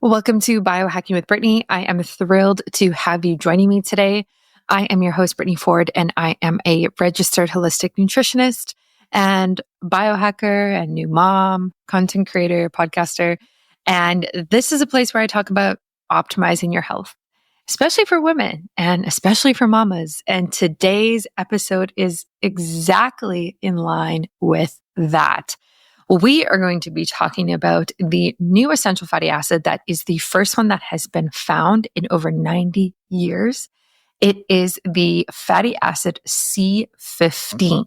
Welcome to Biohacking with Brittany. I am thrilled to have you joining me today. I am your host, Brittany Ford, and I am a registered holistic nutritionist and biohacker and new mom, content creator, podcaster. And this is a place where I talk about optimizing your health, especially for women and especially for mamas. And today's episode is exactly in line with that. We are going to be talking about the new essential fatty acid that is the first one that has been found in over 90 years. It is the fatty acid C15.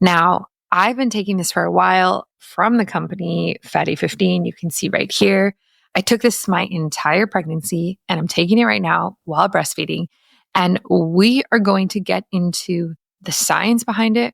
Now, I've been taking this for a while from the company Fatty 15. You can see right here. I took this my entire pregnancy and I'm taking it right now while breastfeeding. And we are going to get into the science behind it,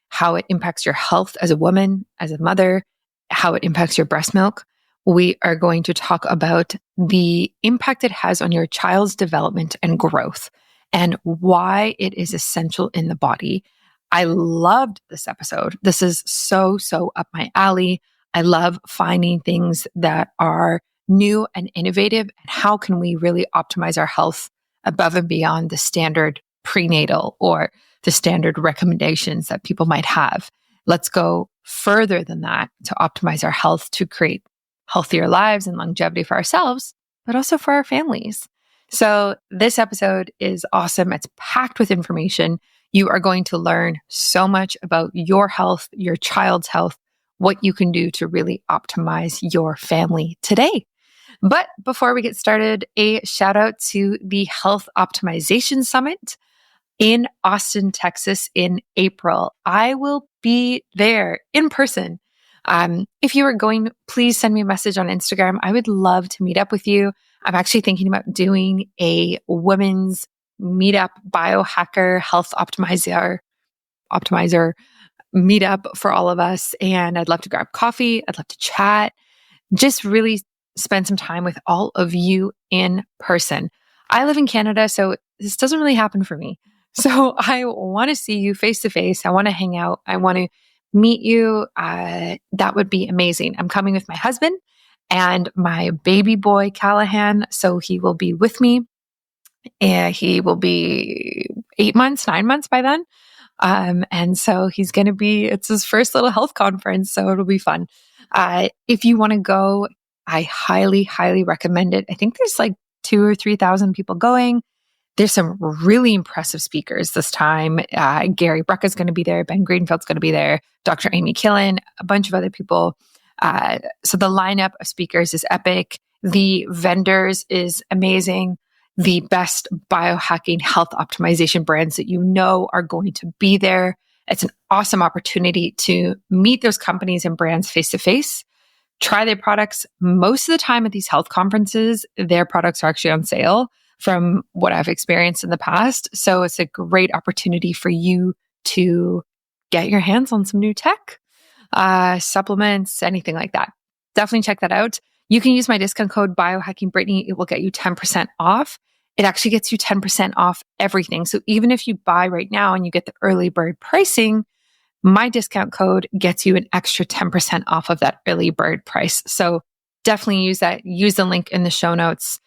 how it impacts your health as a woman, as a mother, how it impacts your breast milk. We are going to talk about the impact it has on your child's development and growth and why it is essential in the body. I loved this episode. This is so up my alley. I love finding things that are new and innovative, and how can we really optimize our health above and beyond the standard prenatal or the standard recommendations that people might have. Let's go further than that to optimize our health to create healthier lives and longevity for ourselves, but also for our families. So this episode is awesome. It's packed with information. You are going to learn so much about your health, your child's health, what you can do to really optimize your family today. But before we get started, a shout out to the Health Optimization Summit in Austin, Texas in April. I will be there in person. If you are going, please send me a message on Instagram. I would love to meet up with you. I'm actually thinking about doing a women's meetup, biohacker, health optimizer meetup for all of us. And I'd love to grab coffee. I'd love to chat, just really spend some time with all of you in person. I live in Canada, so this doesn't really happen for me. So I want to see you face to face. I want to hang out. I want to meet you. That would be amazing. I'm coming with my husband and my baby boy, Callahan. So he will be with me. And he will be 9 months by then. And so he's going to be, it's his first little health conference. So it'll be fun. If you want to go, I highly recommend it. I think there's like 2,000 or 3,000 people going. There's some really impressive speakers this time. Gary Brecka's going to be there. Ben Greenfield's going to be there. Dr. Amy Killen, a bunch of other people. So the lineup of speakers is epic. The vendors is amazing. The best biohacking health optimization brands that you know are going to be there. It's an awesome opportunity to meet those companies and brands face to face. Try their products. Most of the time at these health conferences, their products are actually on sale from what I've experienced in the past. So it's a great opportunity for you to get your hands on some new tech, supplements, anything like that. Definitely check that out. You can use my discount code BiohackingBrittany. It will get you 10% off. It actually gets you 10% off everything. So even if you buy right now and you get the early bird pricing, my discount code gets you an extra 10% off of that early bird price. So definitely use that. Use the link in the show notes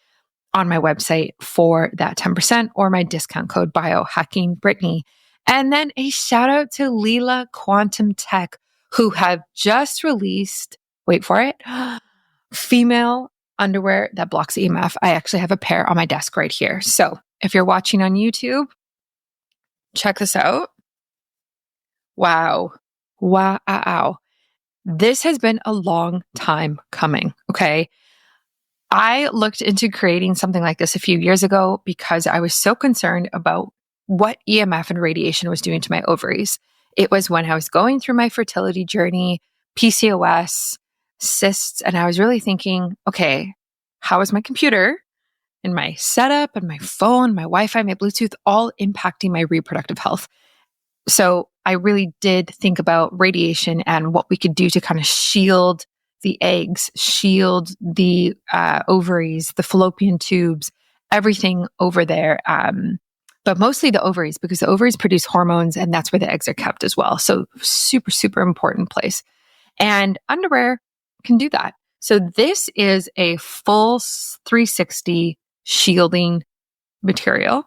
on my website for that 10% or my discount code BiohackingBrittany. And then a shout out to Leela Quantum Tech, who have just released, wait for it, female underwear that blocks EMF. I actually have a pair on my desk right here. So if you're watching on YouTube, check this out. Wow. This has been a long time coming. Okay. I looked into creating something like this a few years ago because I was so concerned about what EMF and radiation was doing to my ovaries. It was when I was going through my fertility journey, PCOS, cysts, and I was really thinking, okay, how is my computer and my setup and my phone, my Wi-Fi, my Bluetooth, all impacting my reproductive health? So I really did think about radiation and what we could do to kind of shield the eggs, shield the ovaries, the fallopian tubes, everything over there. But mostly the ovaries, because the ovaries produce hormones and that's where the eggs are kept as well. So super important place. And underwear can do that. So this is a full 360 shielding material.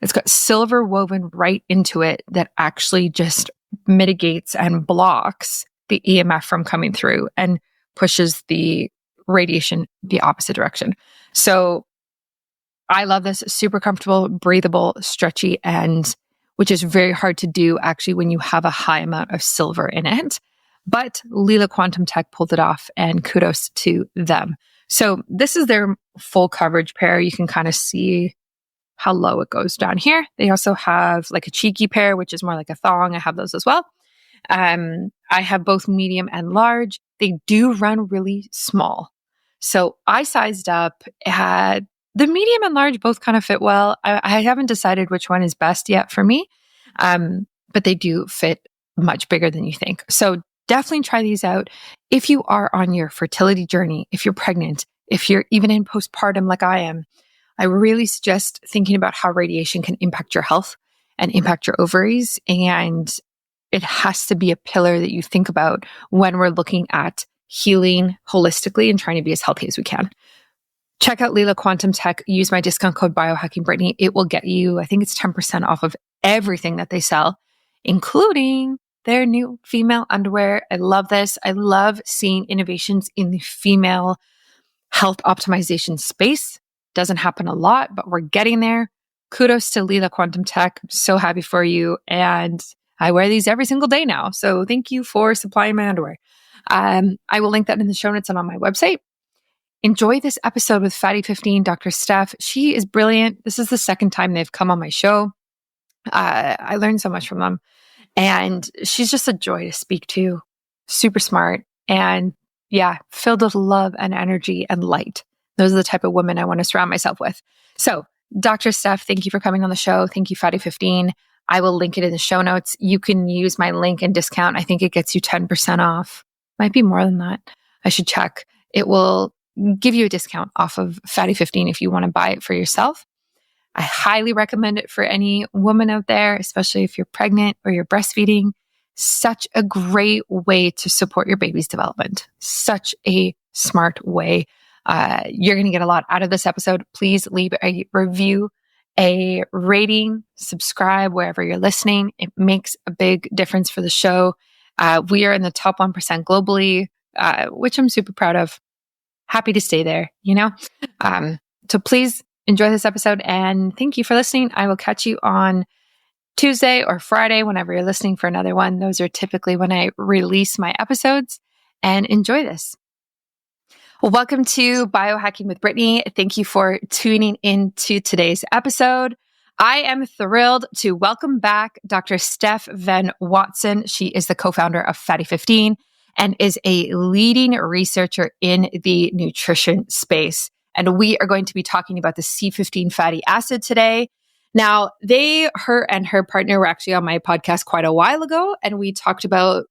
It's got silver woven right into it that actually just mitigates and blocks the EMF from coming through and pushes the radiation the opposite direction. So I love this. Super comfortable, breathable, stretchy, and which is very hard to do actually when you have a high amount of silver in it. But Lila Quantum Tech pulled it off, and kudos to them. So this is their full coverage pair. You can kind of see how low it goes down here. They also have like a cheeky pair, which is more like a thong. I have those as well. I have both medium and large. They do run really small. So I sized up, had the medium and large both kind of fit well. I haven't decided which one is best yet for me, but they do fit much bigger than you think. So definitely try these out. If you are on your fertility journey, if you're pregnant, if you're even in postpartum like I am, I really suggest thinking about how radiation can impact your health and impact your ovaries. And it has to be a pillar that you think about when we're looking at healing holistically and trying to be as healthy as we can. Check out Lila Quantum Tech. Use my discount code BiohackingBrittany. It will get you, I think it's 10% off of everything that they sell, including their new female underwear. I love this. I love seeing innovations in the female health optimization space. Doesn't happen a lot, but we're getting there. Kudos to Lila Quantum Tech. I'm so happy for you. And I wear these every single day now. So thank you for supplying my underwear. I will link that in the show notes and on my website. Enjoy this episode with Fatty 15, Dr. Steph. She is brilliant. This is the second time they've come on my show. I learned so much from them. And she's just a joy to speak to. Super smart. And yeah, filled with love and energy and light. Those are the type of women I want to surround myself with. So, Dr. Steph, thank you for coming on the show. Thank you, Fatty 15. I will link it in the show notes. You can use my link and discount. I think it gets you 10% off. Might be more than that. I should check. It will give you a discount off of Fatty 15 if you want to buy it for yourself. I highly recommend it for any woman out there, especially if you're pregnant or you're breastfeeding. Such a great way to support your baby's development. Such a smart way. You're going to get a lot out of this episode. Please leave a review, a rating, subscribe wherever you're listening. It makes a big difference for the show. We are in the top 1% globally, which I'm super proud of. Happy to stay there, you know? So please enjoy this episode and thank you for listening. I will catch you on Tuesday or Friday, whenever you're listening for another one. Those are typically when I release my episodes, and enjoy this. Well, welcome to Biohacking with Brittany. Thank you for tuning into today's episode. I am thrilled to welcome back Dr. Steph Van Watson. She is the co-founder of Fatty 15 and is a leading researcher in the nutrition space. And we are going to be talking about the C15 fatty acid today. Now, her and her partner were actually on my podcast quite a while ago, and we talked about,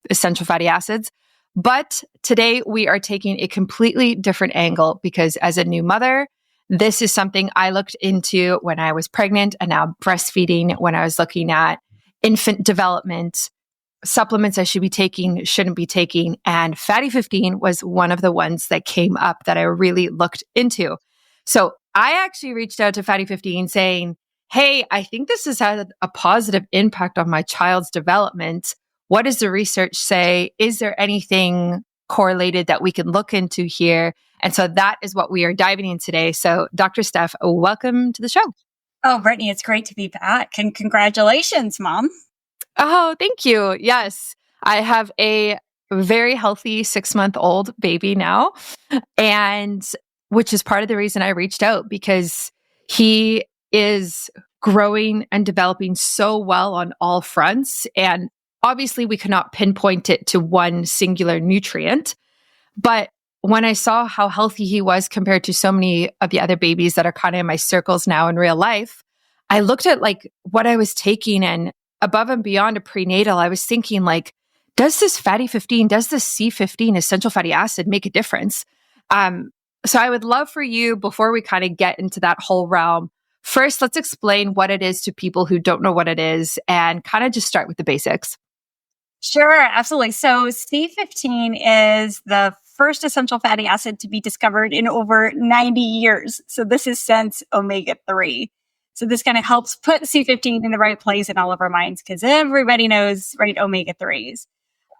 essential fatty acids. But today we are taking a completely different angle because as a new mother, this is something I looked into when I was pregnant and now breastfeeding, when I was looking at infant development, supplements I should be taking, shouldn't be taking. And Fatty 15 was one of the ones that came up that I really looked into. So I actually reached out to Fatty 15 saying, hey, I think this has had a positive impact on my child's development. What does the research say? Is there anything correlated that we can look into here? And so that is what we are diving in today. So Dr. Steph, welcome to the show. Oh, Brittany, it's great to be back. And congratulations, Mom. Oh, thank you. Yes, I have a very healthy 6-month-old baby now, and which is part of the reason I reached out, because he is growing and developing so well on all fronts. And obviously we cannot pinpoint it to one singular nutrient, but when I saw how healthy he was compared to so many of the other babies that are kind of in my circles now in real life, I looked at like what I was taking, and above and beyond a prenatal, I was thinking like, does this fatty 15, does this C15 essential fatty acid make a difference? So I would love for you, before we kind of get into that whole realm, first, let's explain what it is to people who don't know what it is and kind of just start with the basics. Sure, absolutely. So C15 is the first essential fatty acid to be discovered in over 90 years. So this is since omega-3. So this kind of helps put C15 in the right place in all of our minds because everybody knows, right, omega-3s.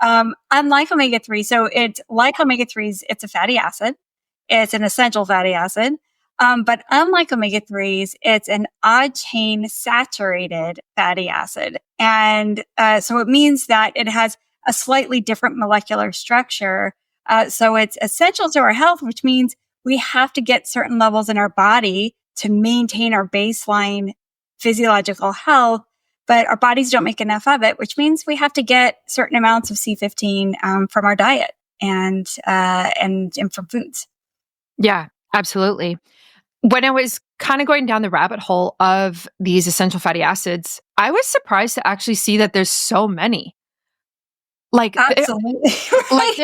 Unlike omega-3, so it's like omega-3s, it's a fatty acid. It's an essential fatty acid. But unlike omega-3s, it's an odd chain saturated fatty acid. And so it means that it has a slightly different molecular structure. So it's essential to our health, which means we have to get certain levels in our body to maintain our baseline physiological health. But our bodies don't make enough of it, which means we have to get certain amounts of C15 from our diet and from foods. Yeah, absolutely. When I was kind of going down the rabbit hole of these essential fatty acids, I was surprised to actually see that there's so many. Like, Absolutely. like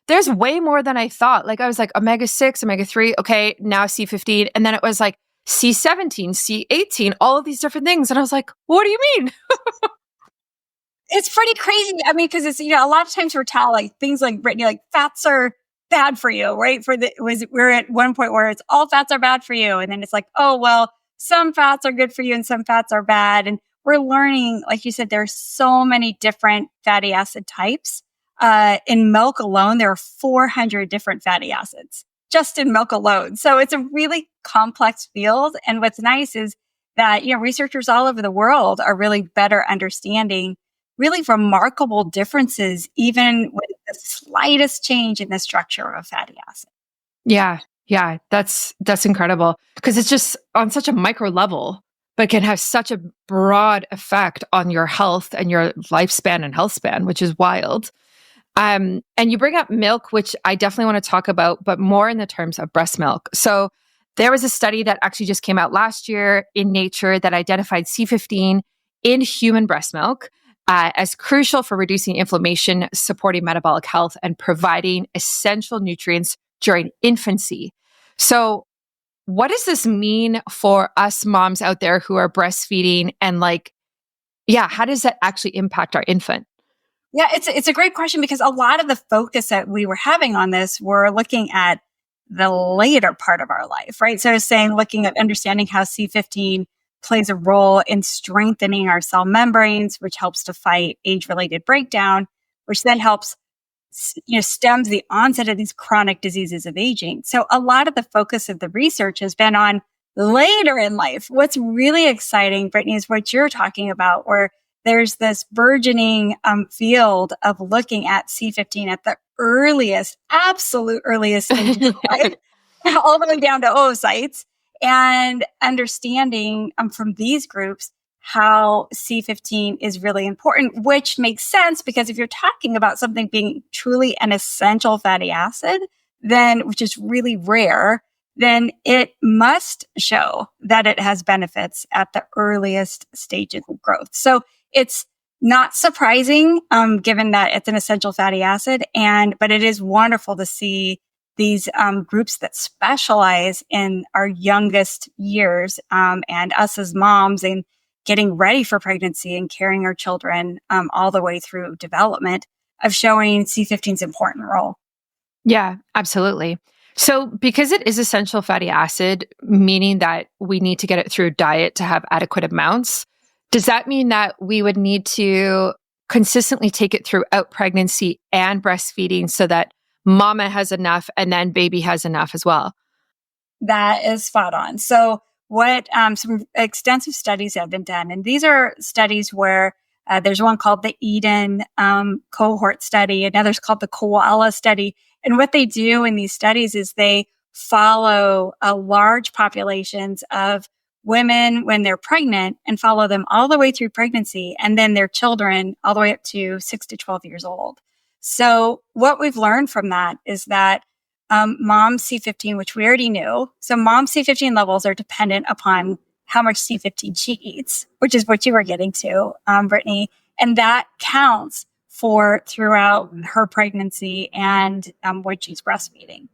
there's way more than I thought. Like I was like omega-6, omega-3, okay, now C15, and then it was like C17, C18, all of these different things, and I was like, what do you mean? It's pretty crazy. I mean, because it's, a lot of times we're taught like things like Brittany, like fats are bad for you, right? We're at one point where it's all fats are bad for you. And then it's like, oh, well, some fats are good for you and some fats are bad. And we're learning, like you said, there's so many different fatty acid types. In milk alone, there are 400 different fatty acids just in milk alone. So it's a really complex field. And what's nice is that, researchers all over the world are really better understanding really remarkable differences, even with the slightest change in the structure of a fatty acid. Yeah, yeah, that's incredible because it's just on such a micro level, but can have such a broad effect on your health and your lifespan and health span, which is wild. And you bring up milk, which I definitely want to talk about, but more in the terms of breast milk. So there was a study that actually just came out last year in Nature that identified C15 in human breast milk as crucial for reducing inflammation, supporting metabolic health, and providing essential nutrients during infancy. So what does this mean for us moms out there who are breastfeeding and how does that actually impact our infant? Yeah, it's a great question because a lot of the focus that we were having on this were looking at the later part of our life, right? So looking at understanding how C15 plays a role in strengthening our cell membranes, which helps to fight age-related breakdown, which then helps, stems the onset of these chronic diseases of aging. So a lot of the focus of the research has been on later in life. What's really exciting, Brittany, is what you're talking about, where there's this burgeoning field of looking at C15 at the absolute earliest stage of life, all the way down to oocytes, and understanding from these groups how C15 is really important, which makes sense because if you're talking about something being truly an essential fatty acid, then, which is really rare, then it must show that it has benefits at the earliest stages of growth. So it's not surprising, given that it's an essential fatty acid, but it is wonderful to see these groups that specialize in our youngest years, and us as moms and getting ready for pregnancy and carrying our children all the way through development of showing C15's important role. Yeah, absolutely. So because it is essential fatty acid, meaning that we need to get it through diet to have adequate amounts, does that mean that we would need to consistently take it throughout pregnancy and breastfeeding so that mama has enough and then baby has enough as well? That is spot on. So what some extensive studies have been done, and these are studies where there's one called the Eden cohort study, another's called the Koala study. And what they do in these studies is they follow large populations of women when they're pregnant and follow them all the way through pregnancy, and then their children all the way up to 6 to 12 years old. So what we've learned from that is that mom C15, which we already knew. So mom C15 levels are dependent upon how much C15 she eats, which is what you were getting to, Brittany. And that counts for throughout her pregnancy and when she's breastfeeding.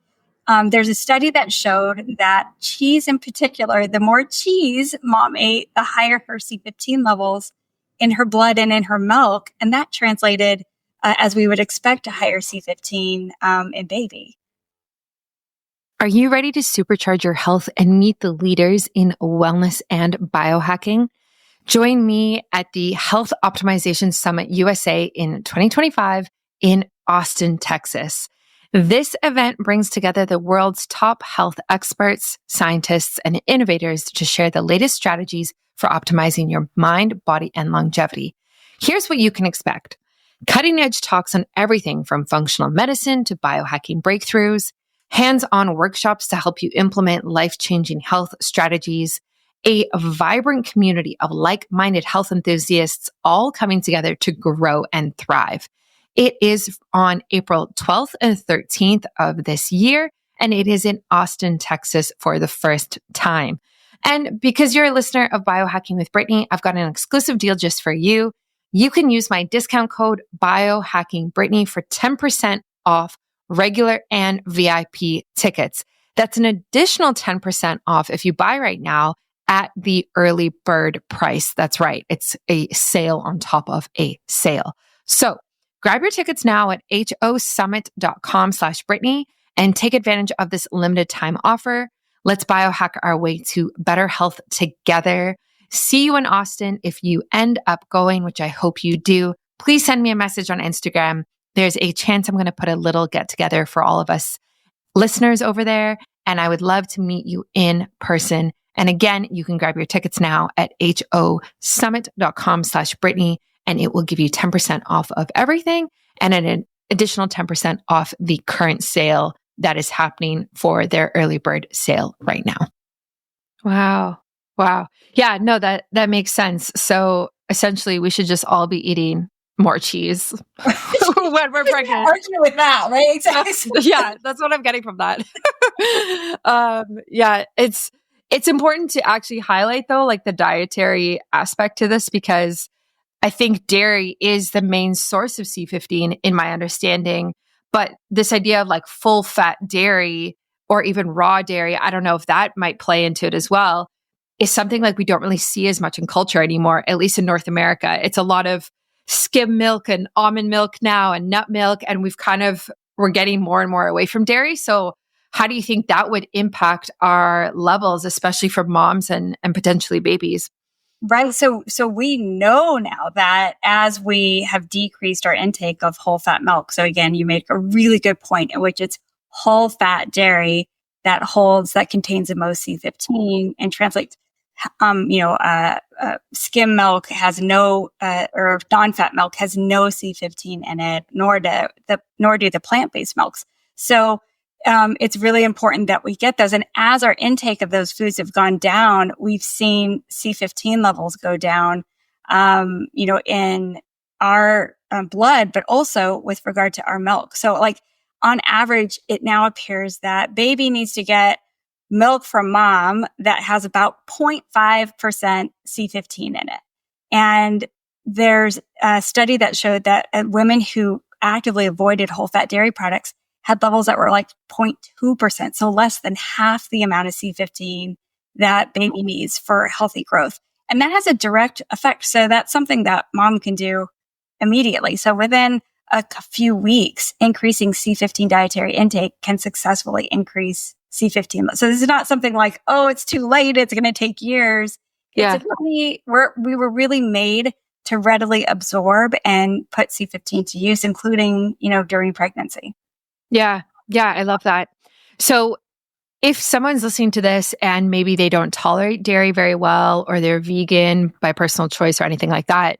There's a study that showed that cheese in particular, the more cheese mom ate, the higher her C15 levels in her blood and in her milk. And that translated, as we would expect, to higher C15 in baby. Are you ready to supercharge your health and meet the leaders in wellness and biohacking? Join me at the Health Optimization Summit USA in 2025 in Austin, Texas. This event brings together the world's top health experts, scientists, and innovators to share the latest strategies for optimizing your mind, body, and longevity. Here's what you can expect. Cutting edge talks on everything from functional medicine to biohacking breakthroughs, hands-on workshops to help you implement life-changing health strategies, a vibrant community of like-minded health enthusiasts all coming together to grow and thrive. It is on April 12th and 13th of this year, and it is in Austin, Texas for the first time. And because you're a listener of Biohacking with Brittany, I've got an exclusive deal just for you. You can use my discount code BiohackingBrittany for 10% off regular and VIP tickets. That's an additional 10% off if you buy right now at the early bird price. That's right. It's a sale on top of a sale. So grab your tickets now at hosummit.com/Brittany and take advantage of this limited time offer. Let's biohack our way to better health together. See you in Austin. If you end up going, which I hope you do, please send me a message on Instagram. There's a chance I'm going to put a little get together for all of us listeners over there. And I would love to meet you in person. And again, you can grab your tickets now at hosummit.com/Brittany, and it will give you 10% off of everything and an additional 10% off the current sale that is happening for their early bird sale right now. Wow. Wow. Yeah, no, that makes sense. So essentially we should just all be eating more cheese when we're pregnant. Argue with that, right? Exactly. Yeah, that's what I'm getting from that. Yeah, it's important to actually highlight though, like the dietary aspect to this, because I think dairy is the main source of C15 in my understanding. But this idea of like full fat dairy or even raw dairy, I don't know if that might play into it as well, is something like we don't really see as much in culture anymore, at least in North America. It's a lot of skim milk and almond milk now and nut milk. And we're getting more and more away from dairy. So how do you think that would impact our levels, especially for moms and potentially babies? Right. So we know now that as we have decreased our intake of whole fat milk, so again, you make a really good point in which it's whole fat dairy that contains the most C15 and translates. Skim milk has no, or non-fat milk has no C15 in it, nor do the plant-based milks. So it's really important that we get those. And as our intake of those foods have gone down, we've seen C15 levels go down, in our blood, but also with regard to our milk. So like on average, it now appears that baby needs to get milk from mom that has about 0.5% C15 in it. And there's a study that showed that women who actively avoided whole fat dairy products had levels that were like 0.2%, so less than half the amount of C15 that baby needs for healthy growth. And that has a direct effect. So that's something that mom can do immediately. So within a few weeks, increasing C15 dietary intake can successfully increase C15. So this is not something like, oh, it's too late, it's going to take years. Yeah. We were really made to readily absorb and put C15 to use, including, during pregnancy. Yeah. Yeah. I love that. So if someone's listening to this and maybe they don't tolerate dairy very well, or they're vegan by personal choice or anything like that,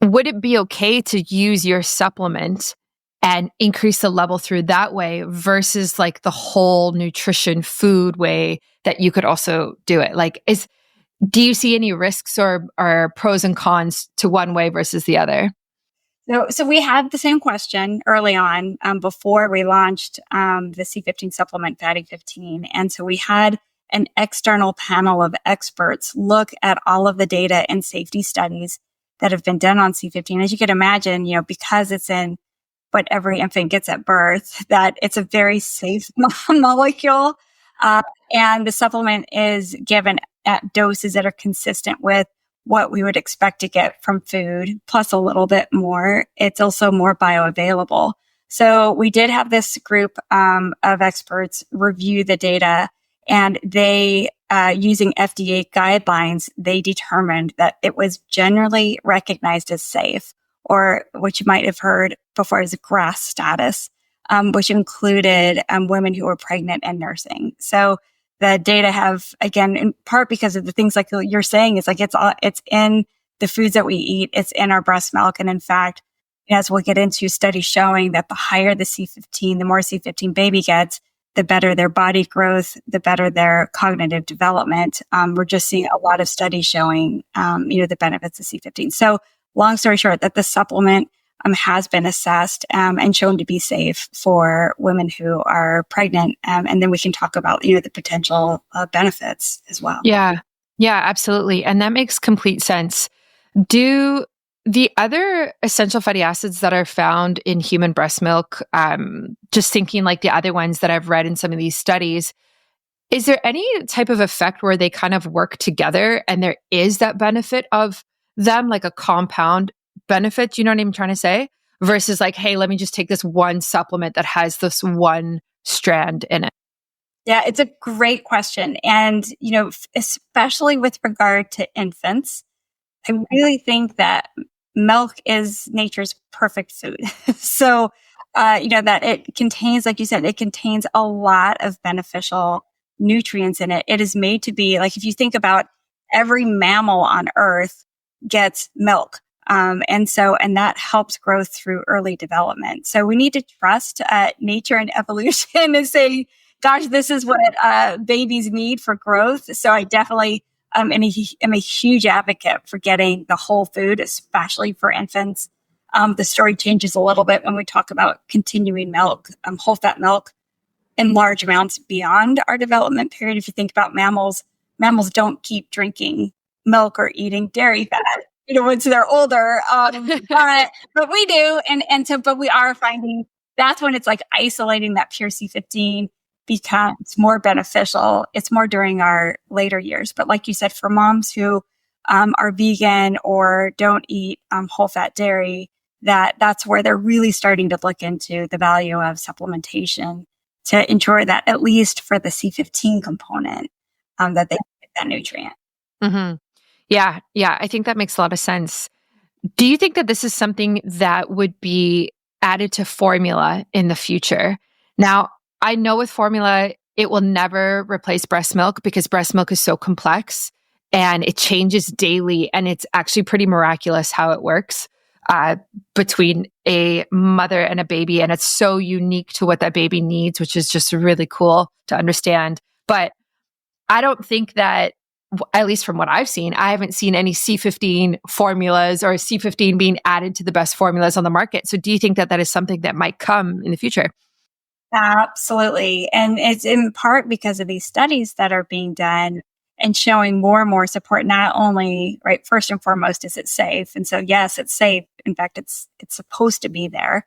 would it be okay to use your supplement and increase the level through that way versus like the whole nutrition food way that you could also do it? Like, do you see any risks or pros and cons to one way versus the other? So we had the same question early on before we launched the C15 supplement, Fatty 15. And so we had an external panel of experts look at all of the data and safety studies that have been done on C15. As you can imagine, because it's in what every infant gets at birth, that it's a very safe molecule. And the supplement is given at doses that are consistent with what we would expect to get from food, plus a little bit more. It's also more bioavailable. So we did have this group of experts review the data, and they, using FDA guidelines, they determined that it was generally recognized as safe, or what you might have heard before as GRAS status, which included women who were pregnant and nursing. So the data have, again, in part because of the things like you're saying, it's in the foods that we eat, it's in our breast milk. And in fact, as we'll get into, studies showing that the higher the C15, the more C15 baby gets, the better their body growth, the better their cognitive development. We're just seeing a lot of studies showing, the benefits of C15. So long story short, that the supplement has been assessed and shown to be safe for women who are pregnant. And then we can talk about, the potential benefits as well. Yeah. Yeah, absolutely. And that makes complete sense. Do the other essential fatty acids that are found in human breast milk, just thinking like the other ones that I've read in some of these studies, is there any type of effect where they kind of work together and there is that benefit of them, like a compound benefit? You know what I'm trying to say? Versus like, hey, let me just take this one supplement that has this one strand in it. Yeah, it's a great question. And, especially with regard to infants, I really think that milk is nature's perfect food. So, that it contains, like you said, it contains a lot of beneficial nutrients in it. It is made to be like, if you think about every mammal on earth gets milk. And that helps growth through early development. So we need to trust nature and evolution and say, gosh, this is what babies need for growth. So I definitely am a huge advocate for getting the whole food, especially for infants. The story changes a little bit when we talk about continuing milk, whole fat milk in large amounts beyond our development period. If you think about mammals don't keep drinking milk or eating dairy fat, once they're older. But we do. But we are finding that's when it's like isolating that pure C15 becomes more beneficial. It's more during our later years. But like you said, for moms who are vegan or don't eat whole fat dairy, that's where they're really starting to look into the value of supplementation to ensure that at least for the C15 component, that they get that nutrient. Mm-hmm. Yeah. Yeah. I think that makes a lot of sense. Do you think that this is something that would be added to formula in the future? Now, I know with formula, it will never replace breast milk because breast milk is so complex and it changes daily. And it's actually pretty miraculous how it works between a mother and a baby. And it's so unique to what that baby needs, which is just really cool to understand. But I don't think that, at least from what I've seen, I haven't seen any C15 formulas or C15 being added to the best formulas on the market. So do you think that that is something that might come in the future? Absolutely. And it's in part because of these studies that are being done and showing more and more support, not only, right, first and foremost, is it safe? And so, yes, it's safe. In fact, it's supposed to be there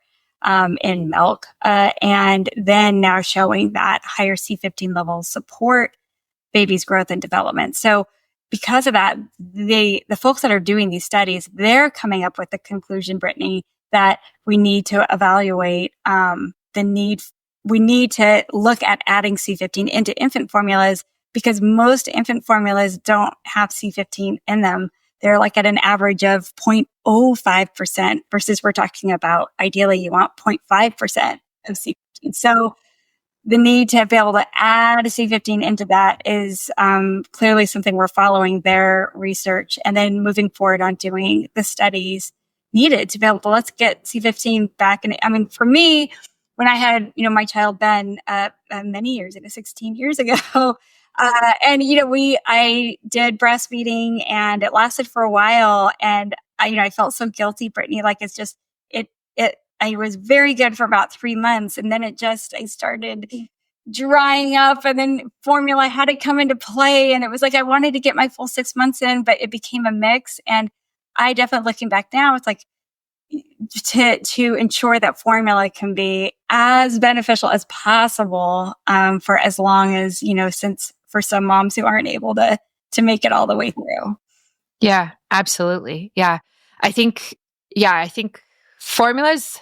in milk. And then now showing that higher C15 levels support baby's growth and development. So because of that, the folks that are doing these studies, they're coming up with the conclusion, Brittany, that we need to evaluate we need to look at adding C15 into infant formulas because most infant formulas don't have C15 in them. They're like at an average of 0.05% versus we're talking about ideally you want 0.5% of C15. So the need to be able to add C15 into that is clearly something we're following their research and then moving forward on doing the studies needed to be able to let's get C15 back. And I mean, for me, when I had, my child Ben many years ago, 16 years ago, and, I did breastfeeding and it lasted for a while. And I felt so guilty, Brittany, like it's just, I was very good for about 3 months. And then I started drying up and then formula had to come into play. And it was like, I wanted to get my full 6 months in, but it became a mix. And I definitely looking back now, it's like to ensure that formula can be as beneficial as possible for as long as, since for some moms who aren't able to make it all the way through. Yeah, absolutely. Yeah. I think formulas,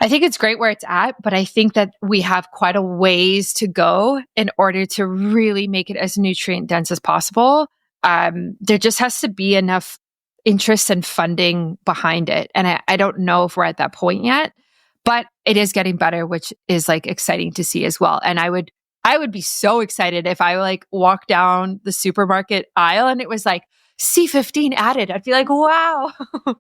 I think it's great where it's at, but I think that we have quite a ways to go in order to really make it as nutrient dense as possible. There just has to be enough interest and funding behind it. And I don't know if we're at that point yet, but it is getting better, which is like exciting to see as well. And I would be so excited if I like walked down the supermarket aisle and it was like C15 added. I'd be like, wow,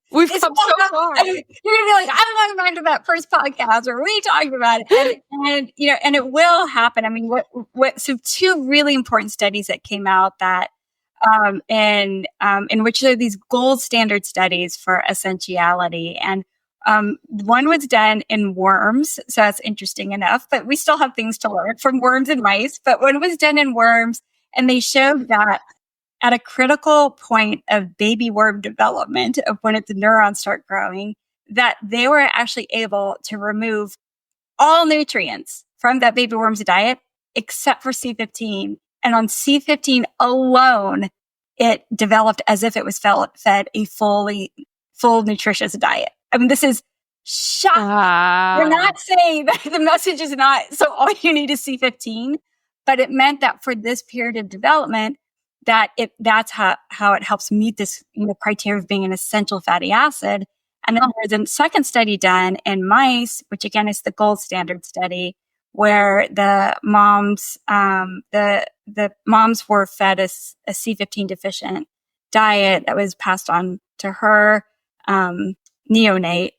we've come so far. I mean, you're gonna be like, I'm going back to that first podcast where we talked about it, and you know, and it will happen. I mean, so two really important studies that came out that in which are these gold standard studies for essentiality, and one was done in worms, so that's interesting enough. But we still have things to learn from worms and mice. But one was done in worms, and they showed that at a critical point of baby worm development, of when its neurons start growing, that they were actually able to remove all nutrients from that baby worm's diet except for C15. And on C15 alone, it developed as if it was fed a full nutritious diet. I mean, this is shocking. We're not saying that the message is not, so all you need is C15, but it meant that for this period of development, that's how it helps meet this criteria of being an essential fatty acid. And then there's a second study done in mice, which again is the gold standard study, where the moms were fed a C15 deficient diet that was passed on to her neonate,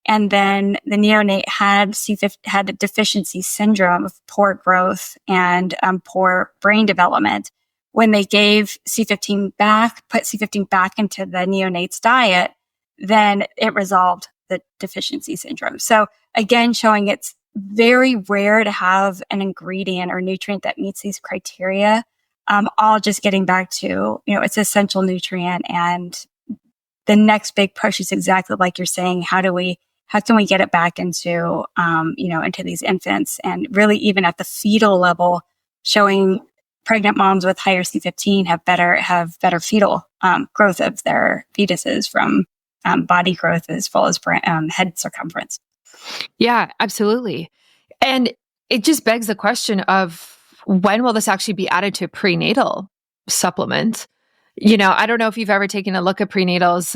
and then the neonate had a deficiency syndrome of poor growth and poor brain development. When they gave C15 back, put C15 back into the neonate's diet, then it resolved the deficiency syndrome. So again, showing it's very rare to have an ingredient or nutrient that meets these criteria. All just getting back to, it's an essential nutrient. And the next big push is exactly like you're saying, how can we get it back into, into these infants, and really even at the fetal level, showing pregnant moms with higher C15 have better fetal growth of their fetuses, from body growth as well as head circumference. Yeah, absolutely. And it just begs the question of, when will this actually be added to a prenatal supplement? I don't know if you've ever taken a look at prenatals.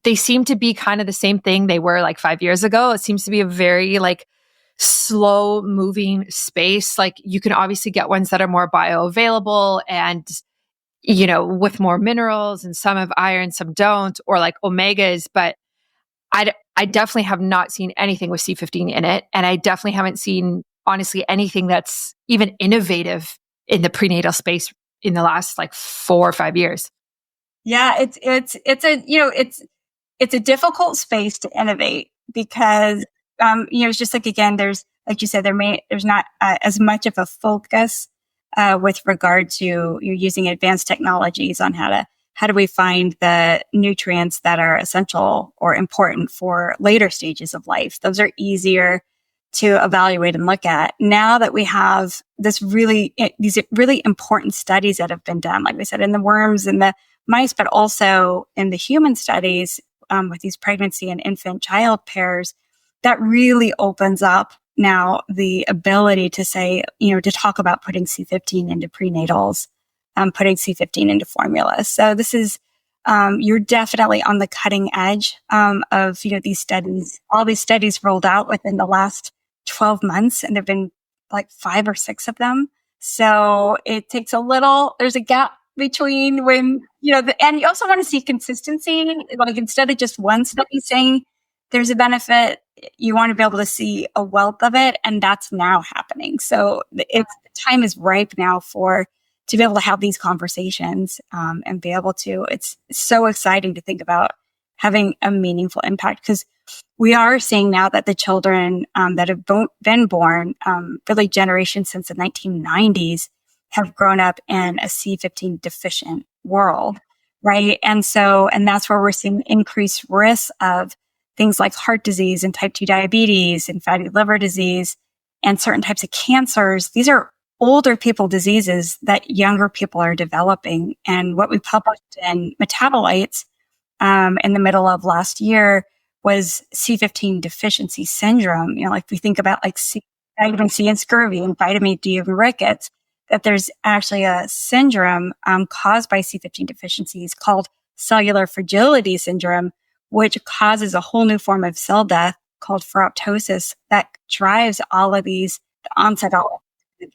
They seem to be kind of the same thing they were like 5 years ago. It seems to be a very like slow moving space. Like, you can obviously get ones that are more bioavailable and, with more minerals, and some have iron, some don't, or like omegas. But I definitely have not seen anything with C15 in it. And I definitely haven't seen, honestly, anything that's even innovative in the prenatal space in the last like 4 or 5 years. Yeah, it's a difficult space to innovate, because it's just like, again, there's, like you said, there's not as much of a focus with regard to using advanced technologies on how do we find the nutrients that are essential or important for later stages of life. Those are easier to evaluate and look at. Now that we have these really important studies that have been done, like we said, in the worms and the mice, but also in the human studies with these pregnancy and infant child pairs, that really opens up now the ability to say, to talk about putting C15 into prenatals, putting C15 into formulas. So this is, you're definitely on the cutting edge of, these studies. All these studies rolled out within the last 12 months, and there've been like 5 or 6 of them. So it takes there's a gap between when, and you also want to see consistency. Like, instead of just one study saying there's a benefit, you want to be able to see a wealth of it. And that's now happening. So the time is ripe now to be able to have these conversations and be able to, it's so exciting to think about having a meaningful impact, because we are seeing now that the children that have been born, really generations since the 1990s, have grown up in a C15 deficient world, right? And that's where we're seeing increased risks of things like heart disease and type 2 diabetes and fatty liver disease and certain types of cancers. These are older people diseases that younger people are developing. And what we published in Metabolites in the middle of last year was C15 deficiency syndrome. Like we think about like vitamin C and scurvy and vitamin D and rickets, that there's actually a syndrome caused by C15 deficiencies called cellular fragility syndrome, which causes a whole new form of cell death called ferroptosis that drives all of these, the onset of all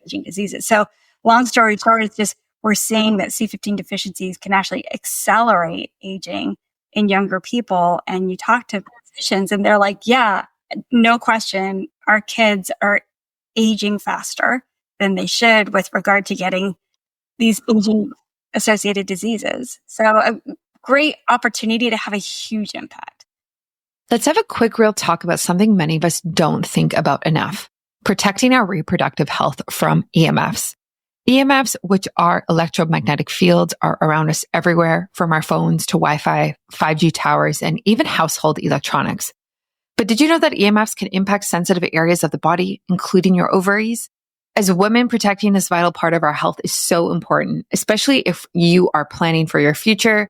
aging diseases. So long story short, it's just we're seeing that C15 deficiencies can actually accelerate aging in younger people. And you talk to physicians and they're like, yeah, no question, our kids are aging faster than they should with regard to getting these aging associated diseases. So a great opportunity to have a huge impact. Let's have a quick real talk about something many of us don't think about enough: protecting our reproductive health from EMFs. EMFs, which are electromagnetic fields, are around us everywhere, from our phones to Wi-Fi, 5G towers, and even household electronics. But did you know that EMFs can impact sensitive areas of the body, including your ovaries? As women, protecting this vital part of our health is so important, especially if you are planning for your future,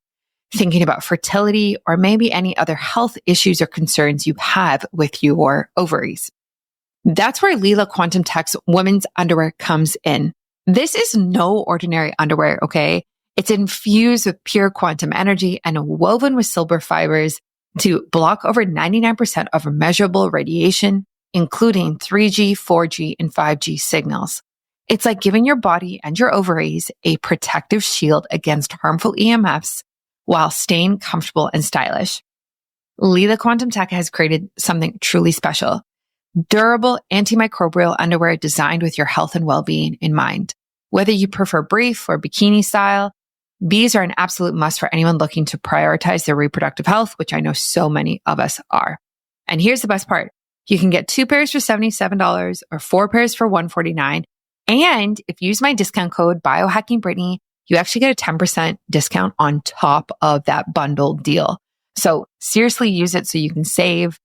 thinking about fertility, or maybe any other health issues or concerns you have with your ovaries. That's where Lila Quantum Tech's women's underwear comes in. This is no ordinary underwear, okay? It's infused with pure quantum energy and woven with silver fibers to block over 99% of measurable radiation, including 3G, 4G, and 5G signals. It's like giving your body and your ovaries a protective shield against harmful EMFs while staying comfortable and stylish. Lila Quantum Tech has created something truly special: durable antimicrobial underwear designed with your health and well-being in mind. Whether you prefer brief or bikini style, these are an absolute must for anyone looking to prioritize their reproductive health, which I know so many of us are. And here's the best part: you can get 2 pairs for $77 or 4 pairs for $149. And if you use my discount code BiohackingBrittany, you actually get a 10% discount on top of that bundle deal. So seriously, use it so you can save.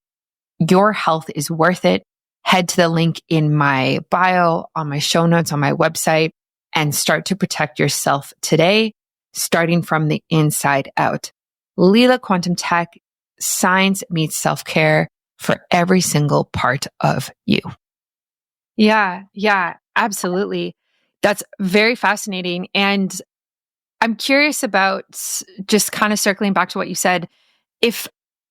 Your health is worth it. Head to the link in my bio, on my show notes, on my website, and start to protect yourself today, starting from the inside out. Lila Quantum Tech, science meets self-care for every single part of you. Yeah, absolutely. That's very fascinating. And I'm curious about, just kind of circling back to what you said, if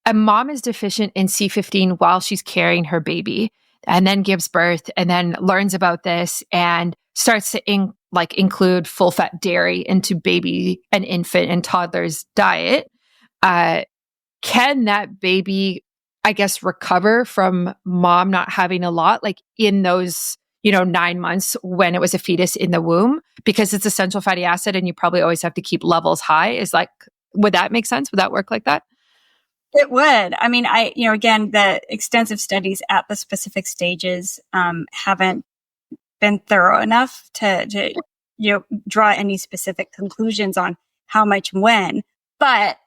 a mom is deficient in C15 while she's carrying her baby and then gives birth and then learns about this and starts to include full fat dairy into baby and infant and toddler's diet, can that baby, I guess, recover from mom not having a lot, like in those 9 months when it was a fetus in the womb, because it's essential fatty acid and you probably always have to keep levels high? Would that make sense? Would that work like that? It would. I mean, again, the extensive studies at the specific stages haven't been thorough enough to draw any specific conclusions on how much when, but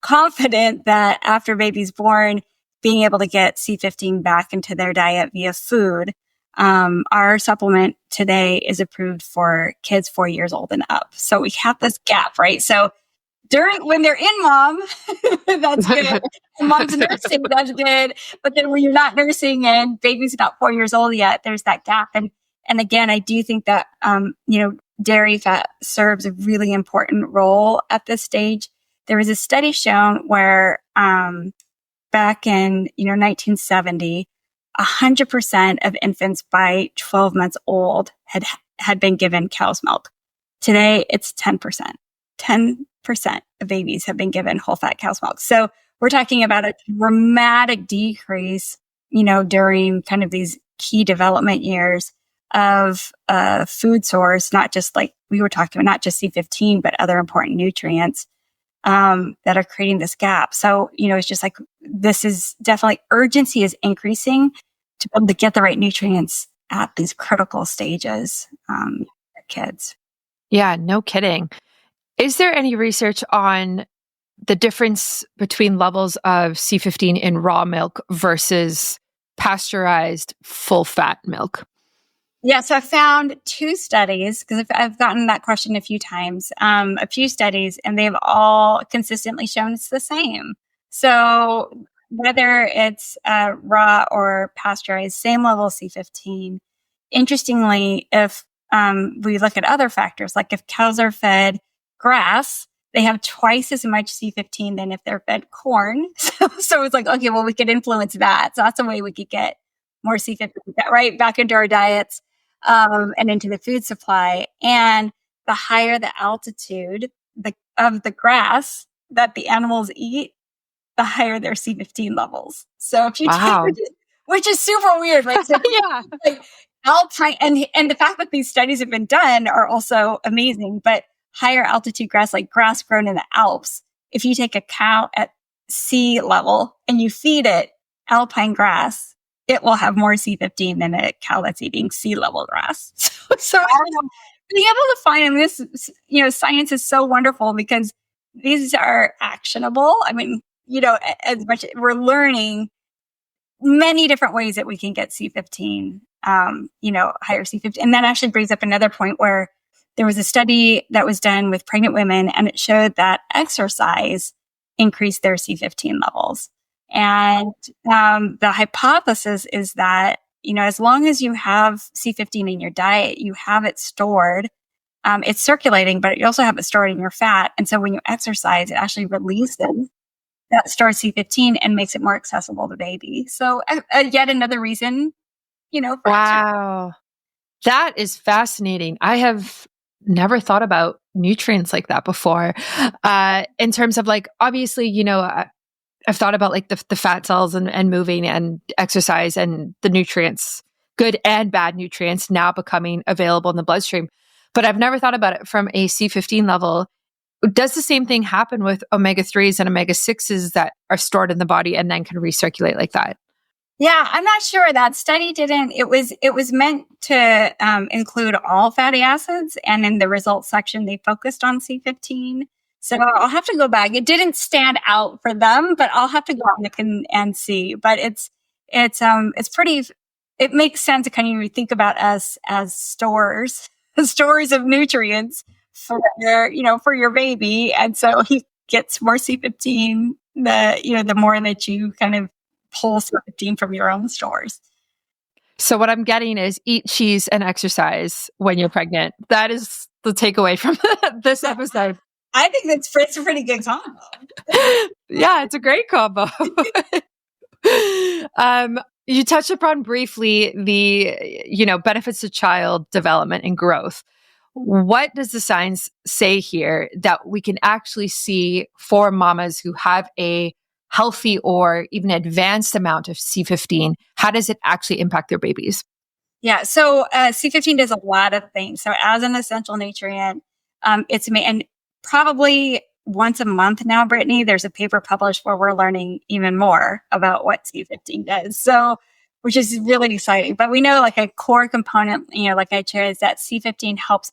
confident that after baby's born, being able to get C15 back into their diet via food. Our supplement today is approved for kids 4 years old and up. So we have this gap, right? So when they're in mom, that's good. When mom's nursing, that's good. But then when you're not nursing and baby's not 4 years old yet, there's that gap. And again, I do think that, dairy fat serves a really important role at this stage. There was a study shown where, back in, 1970, 100% of infants by 12 months old had been given cow's milk. Today, it's 10%. 10% of babies have been given whole fat cow's milk. So we're talking about a dramatic decrease, during kind of these key development years of food source, not just like we were talking about, not just C15, but other important nutrients that are creating this gap. So, it's just like, this is definitely, urgency is increasing to be able to get the right nutrients at these critical stages for kids. Yeah, no kidding. Is there any research on the difference between levels of C15 in raw milk versus pasteurized full fat milk? Yeah, so I found 2 studies, because I've gotten that question a few times, a few studies, and they've all consistently shown it's the same. So whether it's raw or pasteurized, same level of C15. Interestingly, if we look at other factors, like if cows are fed grass, they have twice as much C15 than if they're fed corn. So it's like, okay, well, we could influence that. So that's a way we could get more C15, right, back into our diets and into the food supply. And the higher the altitude of the grass that the animals eat, the higher their C15 levels. So if you take, Wow. which is super weird, right? So Yeah. like alpine, and the fact that these studies have been done are also amazing. But higher altitude grass, like grass grown in the Alps, if you take a cow at sea level and you feed it alpine grass, it will have more C15 than a cow that's eating sea level grass. So I don't know, being able to find this, science is so wonderful because these are actionable. I mean, as much we're learning many different ways that we can get C15, higher C15. And that actually brings up another point where there was a study that was done with pregnant women, and it showed that exercise increased their C15 levels. And the hypothesis is that, as long as you have C15 in your diet, you have it stored. It's circulating, but you also have it stored in your fat. And so when you exercise, it actually releases that stored C15 and makes it more accessible to baby. So yet another reason, for Wow. That is fascinating. I have never thought about nutrients like that before. In terms of like, obviously, I've thought about like the fat cells and moving and exercise and the nutrients, good and bad nutrients now becoming available in the bloodstream. But I've never thought about it from a C15 level. Does the same thing happen with omega-3s and omega-6s that are stored in the body and then can recirculate like that? Yeah, I'm not sure. That study didn't. It was meant to include all fatty acids, and in the results section, they focused on C15. So I'll have to go back. It didn't stand out for them, but I'll have to go back and see. But it's pretty. It makes sense to kind of think about us as stores, stores of nutrients for for your baby, and so he gets more C15. The more that you kind of pull C15 from your own stores. So what I'm getting is eat cheese and exercise when you're pregnant. That is the takeaway from this episode. I think it's a pretty good combo. Yeah, it's a great combo. You touched upon briefly the, benefits to child development and growth. What does the science say here that we can actually see for mamas who have a healthy or even advanced amount of C15? How does it actually impact their babies? Yeah, so C15 does a lot of things. So as an essential nutrient, and probably once a month now, Brittany, there's a paper published where we're learning even more about what C15 does. So, which is really exciting. But we know like a core component, like I shared, is that C15 helps.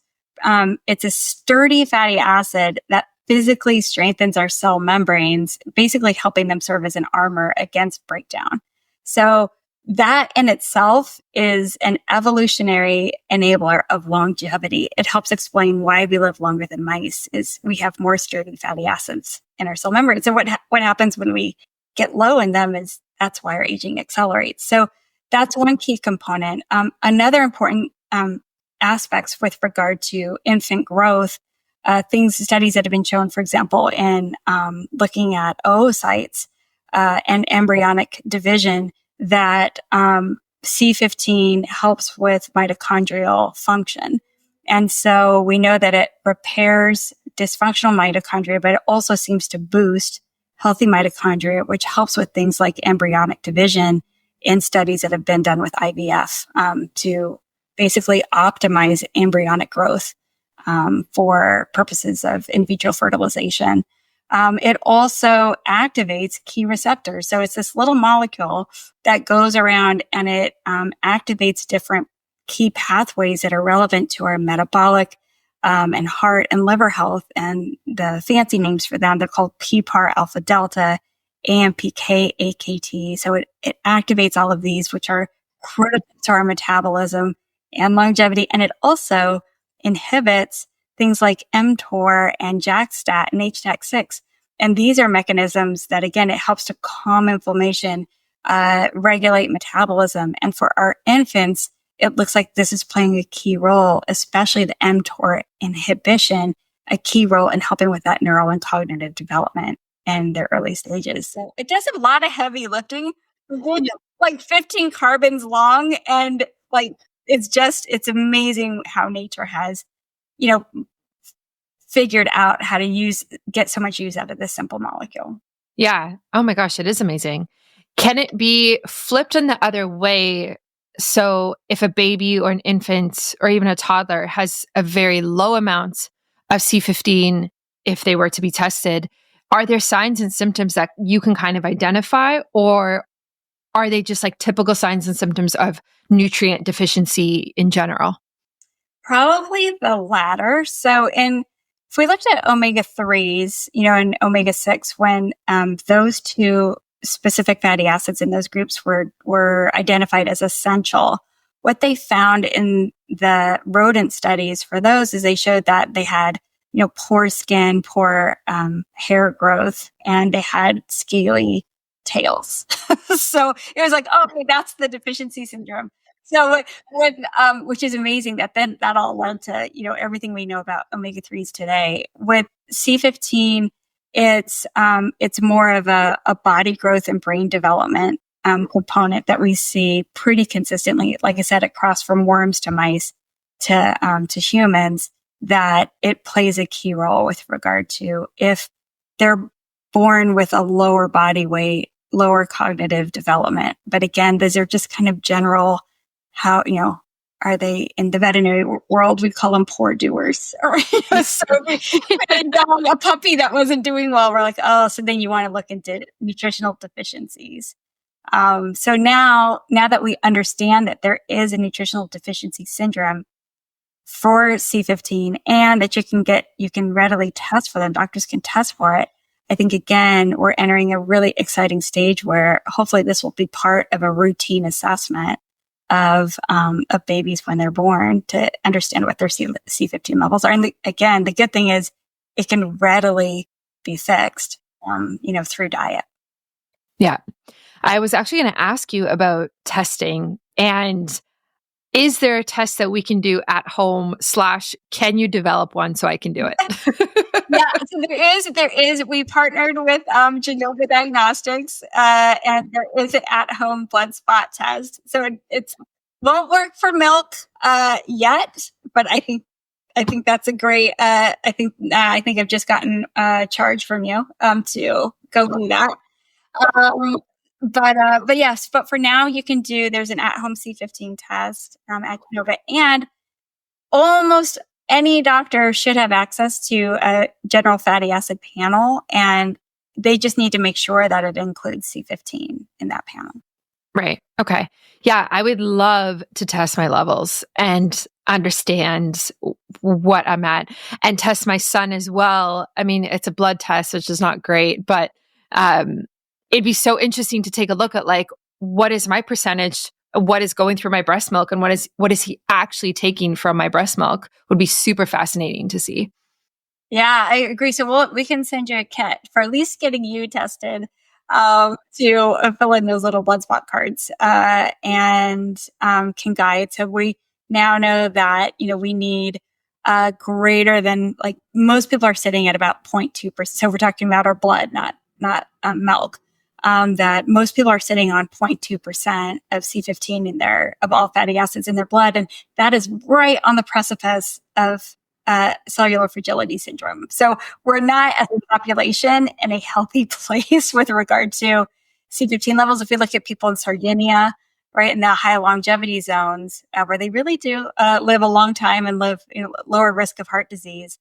It's a sturdy fatty acid that physically strengthens our cell membranes, basically helping them serve as an armor against breakdown. So that in itself is an evolutionary enabler of longevity. It helps explain why we live longer than mice, is we have more sturdy fatty acids in our cell membranes. So what happens when we get low in them is that's why our aging accelerates. So that's one key component. Another important aspects with regard to infant growth, studies that have been shown, for example, in looking at oocytes and embryonic division, that C15 helps with mitochondrial function. And so we know that it repairs dysfunctional mitochondria, but it also seems to boost healthy mitochondria, which helps with things like embryonic division in studies that have been done with IVF to basically optimize embryonic growth for purposes of in vitro fertilization. It also activates key receptors. So it's this little molecule that goes around and it activates different key pathways that are relevant to our metabolic and heart and liver health. And the fancy names for them, they're called PPAR alpha delta, AMPK, AKT. So it activates all of these, which are critical to our metabolism and longevity. And it also inhibits things like mTOR and JAK-STAT and HDAC6. And these are mechanisms that, again, it helps to calm inflammation, regulate metabolism. And for our infants, it looks like this is playing a key role, especially the mTOR inhibition, a key role in helping with that neural and cognitive development in their early stages. So it does a lot of heavy lifting, like 15 carbons long. And like, it's amazing how nature has, figured out how to get so much use out of this simple molecule. Yeah. Oh my gosh, it is amazing. Can it be flipped in the other way? So if a baby or an infant or even a toddler has a very low amount of C15, if they were to be tested, are there signs and symptoms that you can kind of identify, or are they just like typical signs and symptoms of nutrient deficiency in general? Probably the latter. So if we looked at omega-3s, and omega-6, when those two specific fatty acids in those groups were identified as essential, what they found in the rodent studies for those is they showed that they had, poor skin, poor hair growth, and they had scaly tails. So it was like, oh, okay, that's the deficiency syndrome. So which is amazing that then that all led to, everything we know about omega-3s today. With C15, it's more of a body growth and brain development component that we see pretty consistently, like I said, across from worms to mice to humans, that it plays a key role with regard to if they're born with a lower body weight, lower cognitive development. But again, these are just kind of general, how, are they in the veterinary world? We call them poor doers. So a puppy that wasn't doing well, we're like, oh, so then you want to look into nutritional deficiencies. So now that we understand that there is a nutritional deficiency syndrome for C15 and that you can readily test for them, doctors can test for it. I think, again, we're entering a really exciting stage where hopefully this will be part of a routine assessment of babies when they're born to understand what their C15 levels are. And again, the good thing is it can readily be fixed, through diet. Yeah. I was actually going to ask you about testing, and is there a test that we can do at home / can you develop one so I can do it? Yeah, so there is, we partnered with Genova Diagnostics, and there is an at-home blood spot test. So it won't work for milk, yet, but I think that's a great, I think I've just gotten a charge from you, to go do that. But yes, but for now there's an at-home C15 test, at Genova, and almost any doctor should have access to a general fatty acid panel, and they just need to make sure that it includes C15 in that panel. Right. Okay. Yeah. I would love to test my levels and understand what I'm at, and test my son as well. I mean, it's a blood test, which is not great, but it'd be so interesting to take a look at, like, what is my percentage, what is going through my breast milk, and what is he actually taking from my breast milk would be super fascinating to see. Yeah, I agree. So we can send you a kit for at least getting you tested, to fill in those little blood spot cards, and can guide. So we now know that, we need greater than, like, most people are sitting at about 0.2%. So we're talking about our blood, not milk. That most people are sitting on 0.2% of C15 of all fatty acids in their blood. And that is right on the precipice of cellular fragility syndrome. So we're not, as a population, in a healthy place with regard to C15 levels. If we look at people in Sardinia, right, in the high longevity zones, where they really do live a long time and live, lower risk of heart disease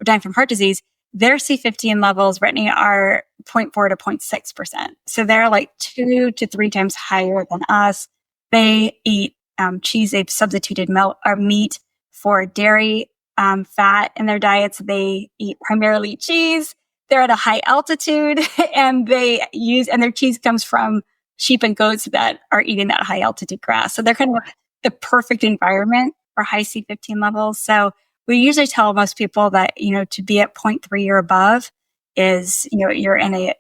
or dying from heart disease, their C15 levels, Brittany, are 0.4 to 0.6%. So they're like 2 to 3 times higher than us. They eat cheese. They've substituted milk or meat for dairy fat in their diets. They eat primarily cheese. They're at a high altitude, and their cheese comes from sheep and goats that are eating that high altitude grass. So they're kind of the perfect environment for high C15 levels. So we usually tell most people that, to be at 0.3 or above is, you're in a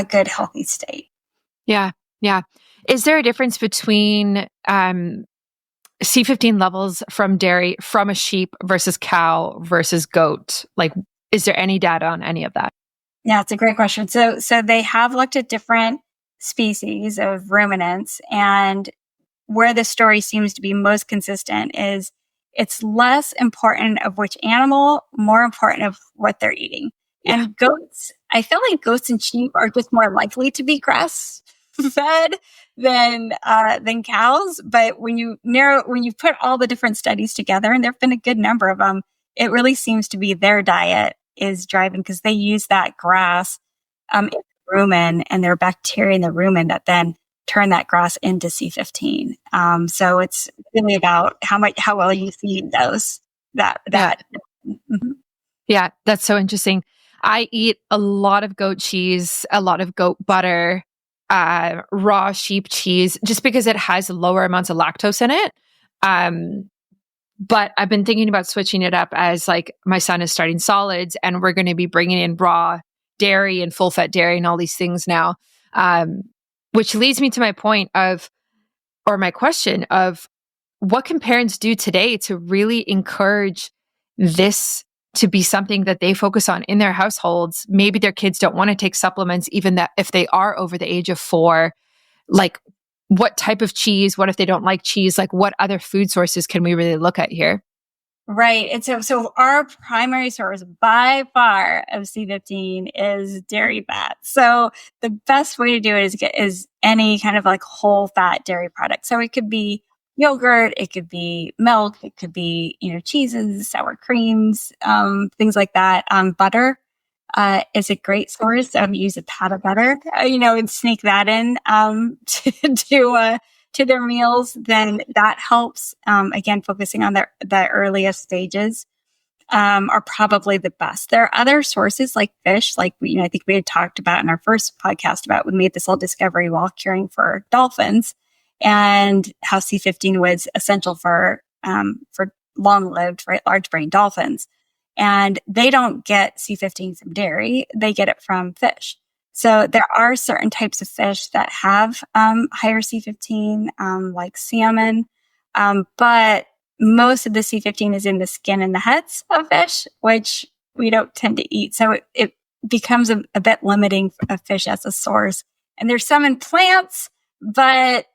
good, healthy state. Yeah. Yeah. Is there a difference between C15 levels from dairy from a sheep versus cow versus goat? Like, is there any data on any of that? Yeah, it's a great question. So they have looked at different species of ruminants, and where the story seems to be most consistent is it's less important of which animal, more important of what they're eating. Yeah. And goats, I feel like goats and sheep are just more likely to be grass fed than cows. But when you put all the different studies together, and there've been a good number of them, it really seems to be their diet is driving, because they use that grass in the rumen, and there are bacteria in the rumen that then turn that grass into C15. So it's really about how well you feed those. That. Mm-hmm. Yeah, that's so interesting. I eat a lot of goat cheese, a lot of goat butter, raw sheep cheese, just because it has lower amounts of lactose in it. But I've been thinking about switching it up as like my son is starting solids, and we're going to be bringing in raw dairy and full fat dairy and all these things now. Which leads me to my point of, or my question of, what can parents do today to really encourage this to be something that they focus on in their households? Maybe their kids don't want to take supplements, even that if they are over the age of 4, like what type of cheese, what if they don't like cheese? Like what other food sources can we really look at here? Right. And so our primary source by far of C15 is dairy fat. So the best way to do it is any kind of like whole fat dairy product. So it could be yogurt, it could be milk, it could be, cheeses, sour creams, things like that. Butter is a great source. Use a pat of butter, and sneak that in to their meals. Then that helps. Again, focusing on the earliest stages are probably the best. There are other sources like fish, like I think we had talked about in our first podcast about, we made this whole discovery while caring for dolphins, and how C15 was essential for long-lived, right, large-brain dolphins. And they don't get C15 from dairy; they get it from fish. So there are certain types of fish that have higher C15, like salmon, but most of the C15 is in the skin and the heads of fish, which we don't tend to eat. So it becomes a bit limiting of fish as a source. And there's some in plants, but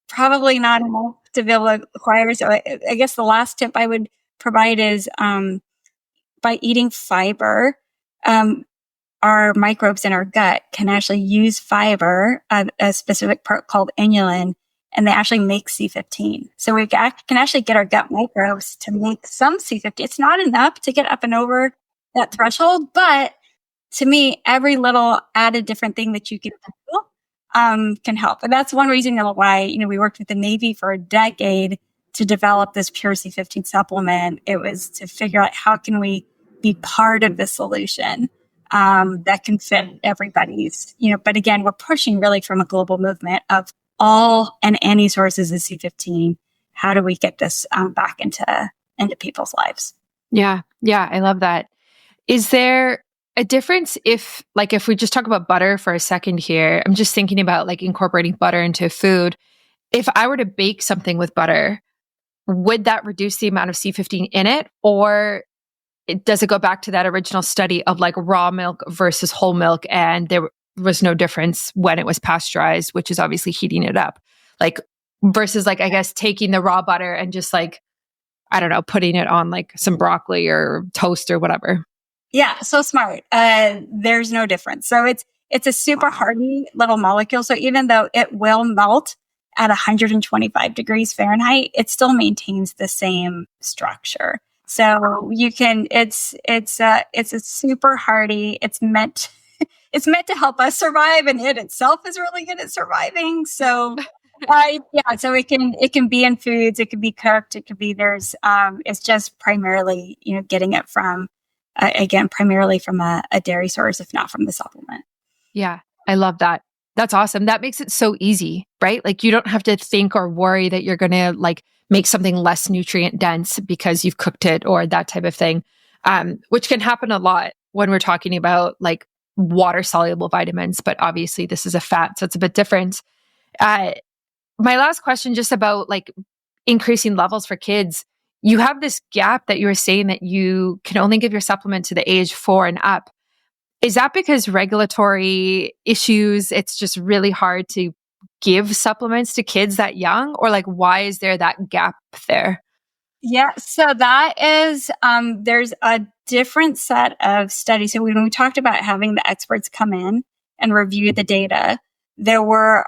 probably not enough to be able to acquire. So I guess the last tip I would provide is by eating fiber, our microbes in our gut can actually use fiber, a specific part called inulin, and they actually make C15. So we can actually get our gut microbes to make some C15. It's not enough to get up and over that threshold, but to me, every little added different thing that you can do can help. And that's one reason why, we worked with the Navy for a decade to develop this pure C15 supplement. It was to figure out how can we be part of the solution that can fit everybody's, but again, we're pushing really from a global movement of all and any sources of C15. How do we get this back into people's lives? Yeah. Yeah. I love that. Is there a difference if we just talk about butter for a second here? I'm just thinking about like incorporating butter into food. If I were to bake something with butter, would that reduce the amount of C15 in it? Or does it go back to that original study of like raw milk versus whole milk, and there was no difference when it was pasteurized, which is obviously heating it up, like versus like, I guess, taking the raw butter and just like, I don't know, putting it on like some broccoli or toast or whatever? Yeah, so smart. There's no difference. So it's a super hardy little molecule. So even though it will melt at 125 degrees Fahrenheit, it still maintains the same structure. So you can, it's a super hardy. It's meant to help us survive, and it itself is really good at surviving. So, so it can be in foods, it can be cooked, it could be it's just primarily, getting it from, primarily from a dairy source, if not from the supplement. Yeah, I love that. That's awesome. That makes it so easy, right? Like you don't have to think or worry that you're going to like make something less nutrient dense because you've cooked it or that type of thing, which can happen a lot. when we're talking about like water soluble vitamins, but obviously this is a fat, so it's a bit different. My last question, just about like increasing levels for kids. You have this gap that you were saying that you can only give your supplement to the age 4 and up. Is that because regulatory issues? It's just really hard to give supplements to kids that young, or like why is there that gap there? Yeah, so that is, there's a different set of studies. So when we talked about having the experts come in and review the data, there were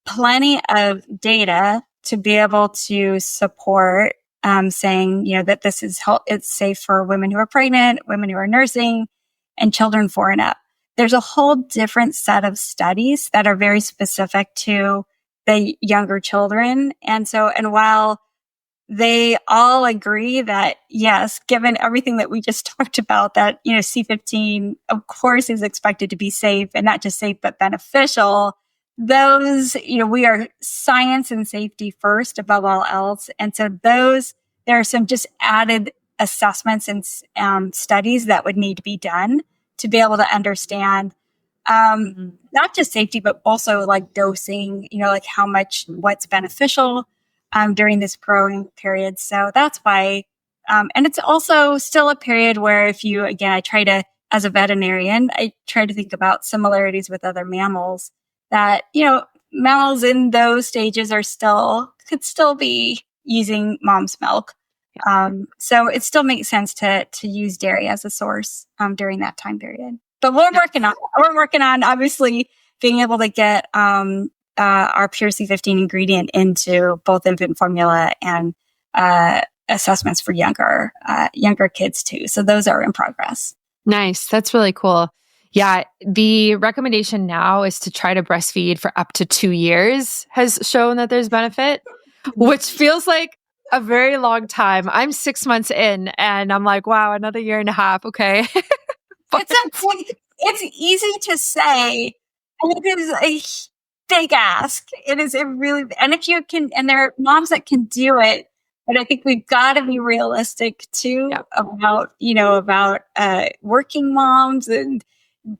plenty of data to be able to support saying, that this is it's safe for women who are pregnant, women who are nursing, and children 4 and up. There's a whole different set of studies that are very specific to the younger children. And while they all agree that, yes, given everything that we just talked about, that, C15, of course, is expected to be safe, and not just safe, but beneficial. Those, we are science and safety first above all else. And so there are some just added assessments and studies that would need to be done to be able to understand not just safety, but also like dosing, like how much, what's beneficial during this growing period. So that's why, and it's also still a period where I try to, as a veterinarian, I try to think about similarities with other mammals that, mammals in those stages could still be using mom's milk. So it still makes sense to use dairy as a source during that time period. But we're working on obviously being able to get our pure C15 ingredient into both infant formula and assessments for younger kids too. So those are in progress. Nice. That's really cool. Yeah. The recommendation now is to try to breastfeed for up to 2 years has shown that there's benefit, which feels like a very long time. I'm 6 months in and I'm like, wow, another year and a half. Okay. But it's easy to say, and it is a big ask. It is a really, and if you can, and there are moms that can do it, but I think we've got to be realistic too about working moms and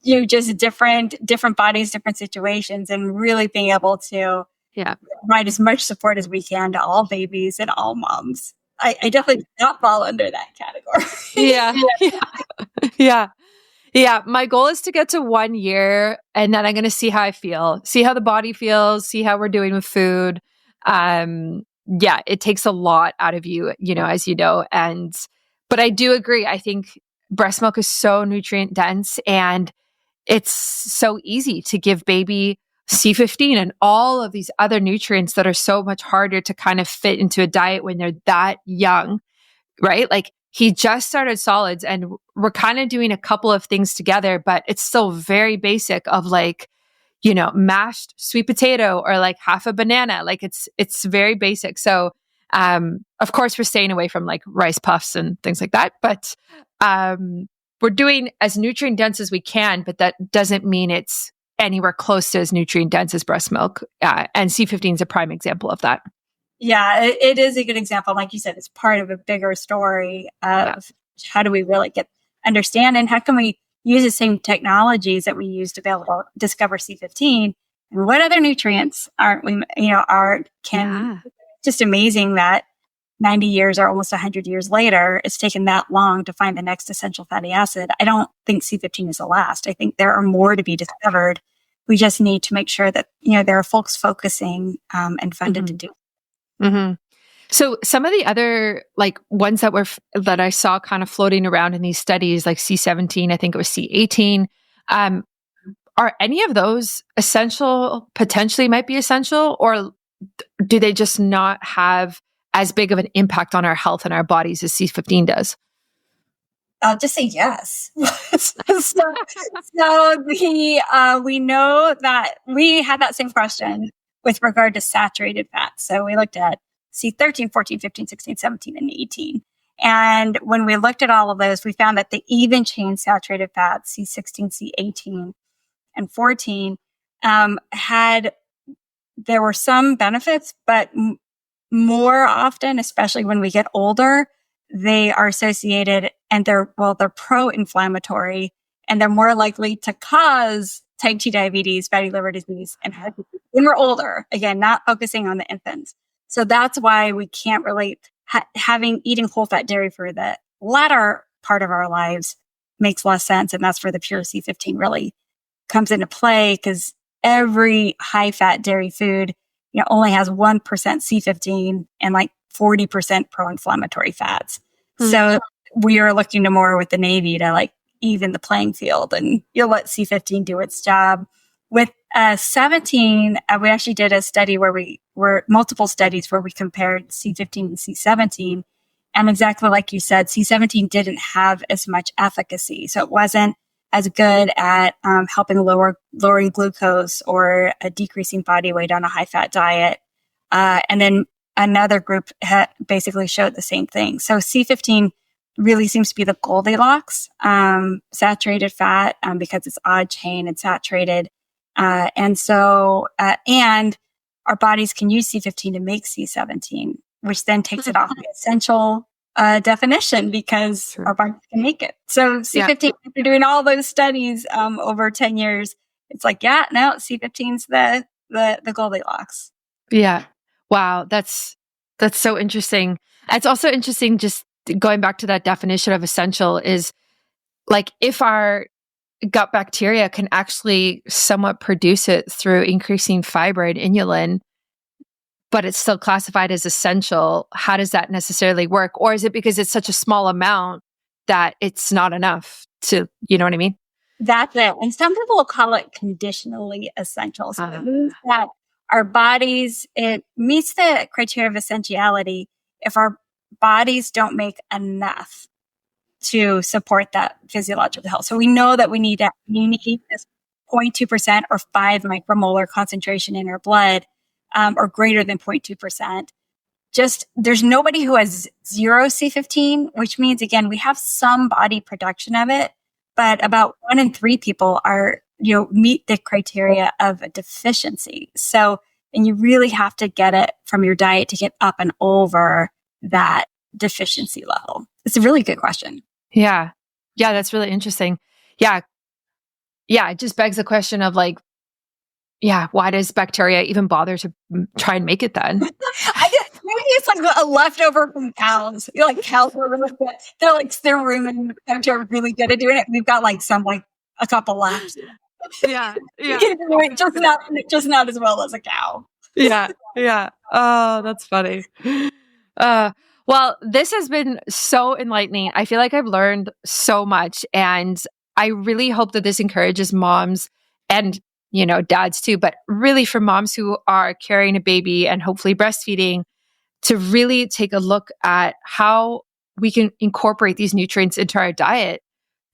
just different bodies, different situations, and really being able to provide as much support as we can to all babies and all moms. I definitely do not fall under that category. Yeah. My goal is to get to 1 year, and then I'm going to see how I feel, see how the body feels, see how we're doing with food. It takes a lot out of you, as you know. But I do agree. I think breast milk is so nutrient dense, and it's so easy to give baby C15 and all of these other nutrients that are so much harder to kind of fit into a diet when they're that young, right? Like he just started solids and we're kind of doing a couple of things together, but it's still very basic of like, mashed sweet potato or like half a banana. Like it's very basic. So, of course we're staying away from like rice puffs and things like that, but, we're doing as nutrient dense as we can, but that doesn't mean it's anywhere close to as nutrient dense as breast milk. And C15 is a prime example of that. Yeah, it is a good example. Like you said, it's part of a bigger story of how do we really understand, and how can we use the same technologies that we use to be able to discover C15 and what other nutrients just amazing that 90 years or almost 100 years later, it's taken that long to find the next essential fatty acid. I don't think C15 is the last. I think there are more to be discovered. We just need to make sure that, there are folks focusing and funded to do. Mm-hmm. So some of the other like ones that I saw kind of floating around in these studies, like C17, I think it was C18, are any of those essential, potentially might be essential, or do they just not have as big of an impact on our health and our bodies as C15 does? I'll just say yes. We know that we had that same question with regard to saturated fats. So we looked at C13, 14, 15, 16, 17, and 18. And when we looked at all of those, we found that the even chain saturated fats, C16, C18, and 14, there were some benefits, but more often, especially when we get older, they are associated, and they're pro-inflammatory and they're more likely to cause type 2 diabetes, fatty liver disease, and heart disease when we're older. Again, not focusing on the infants. So that's why we can't relate eating whole fat dairy for the latter part of our lives makes less sense. And that's where the pure C15 really comes into play, because every high fat dairy food, only has 1% C15 and like 40% pro-inflammatory fats. So we are looking to more with the Navy to like even the playing field, and you'll let C15 do its job. With 17, we actually did a study multiple studies where we compared C15 and C17. And exactly like you said, C17 didn't have as much efficacy. So it wasn't as good at helping lowering glucose or decreasing body weight on a high fat diet. And then another group basically showed the same thing. So C15 really seems to be the Goldilocks saturated fat because it's odd chain and saturated. And our bodies can use C15 to make C17, which then takes it off the essential definition because our bodies can make it. So C15, after doing all those studies over 10 years, it's like, C15's the Goldilocks. Yeah. Wow. That's so interesting. It's also interesting, just going back to that definition of essential, is like if our gut bacteria can actually somewhat produce it through increasing fiber and inulin, but it's still classified as essential, how does that necessarily work? Or is it because it's such a small amount that it's not enough to, you know what I mean? That's it. And some people will call it conditionally essential. So it means that our bodies, it meets the criteria of essentiality if our bodies don't make enough to support that physiological health. So we know that we need to communicate this 0.2% or 5 micromolar concentration in our blood, or greater than 0.2%. There's nobody who has zero C15, which means, again, we have some body production of it, but about 1 in 3 people meet the criteria of a deficiency. So, and you really have to get it from your diet to get up and over that deficiency level. It's a really good question. Yeah. Yeah, that's really interesting. Yeah. Yeah, it just begs the question of like, why does bacteria even bother to try and make it then? Maybe it's like a leftover from cows. Cows are really good. They're rumen bacteria are really good at doing it. We've got a couple left. Yeah. just not as well as a cow. Yeah. Oh, that's funny. Well, this has been so enlightening. I feel like I've learned so much, and I really hope that this encourages moms and, dads too, but really for moms who are carrying a baby and hopefully breastfeeding, to really take a look at how we can incorporate these nutrients into our diet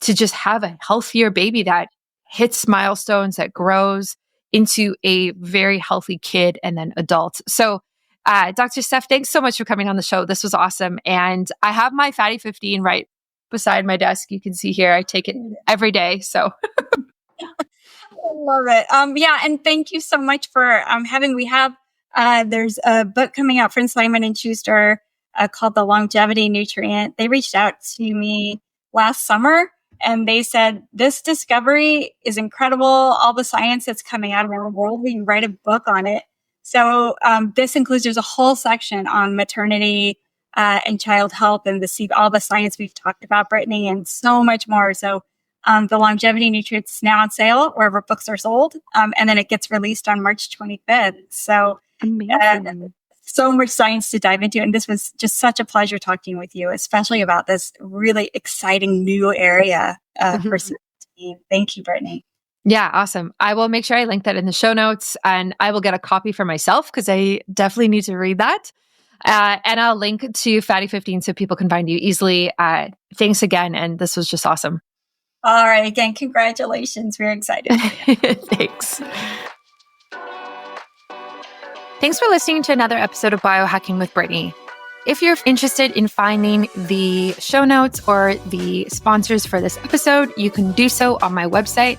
to just have a healthier baby that hits milestones, that grows into a very healthy kid and then adult. So, Dr. Steph, thanks so much for coming on the show. This was awesome. And I have my Fatty 15 right beside my desk. You can see here, I take it every day. So I love it. And thank you so much for having. We have there's a book coming out from Simon and Schuster called The Longevity Nutrient. They reached out to me last summer and they said, this discovery is incredible. All the science that's coming out around the world, we can write a book on it. So this includes, there's a whole section on maternity and child health and all the science we've talked about, Brittany, and so much more. So the Longevity Nutrient is now on sale wherever books are sold. And then it gets released on March 25th. So so much science to dive into. And this was just such a pleasure talking with you, especially about this really exciting new area for C15. Thank you, Brittany. Yeah, awesome. I will make sure I link that in the show notes, and I will get a copy for myself because I definitely need to read that. And I'll link to Fatty 15 so people can find you easily. Thanks again. And this was just awesome. All right. Again, congratulations. We're excited. Thanks. Thanks for listening to another episode of Biohacking with Brittany. If you're interested in finding the show notes or the sponsors for this episode, you can do so on my website,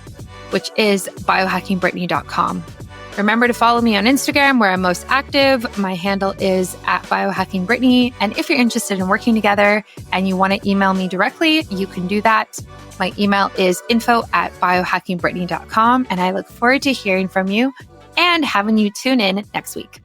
which is biohackingbrittany.com. Remember to follow me on Instagram where I'm most active. My handle is @biohackingbrittany. And if you're interested in working together and you want to email me directly, you can do that. My email is info@biohackingbrittany.com. And I look forward to hearing from you and having you tune in next week.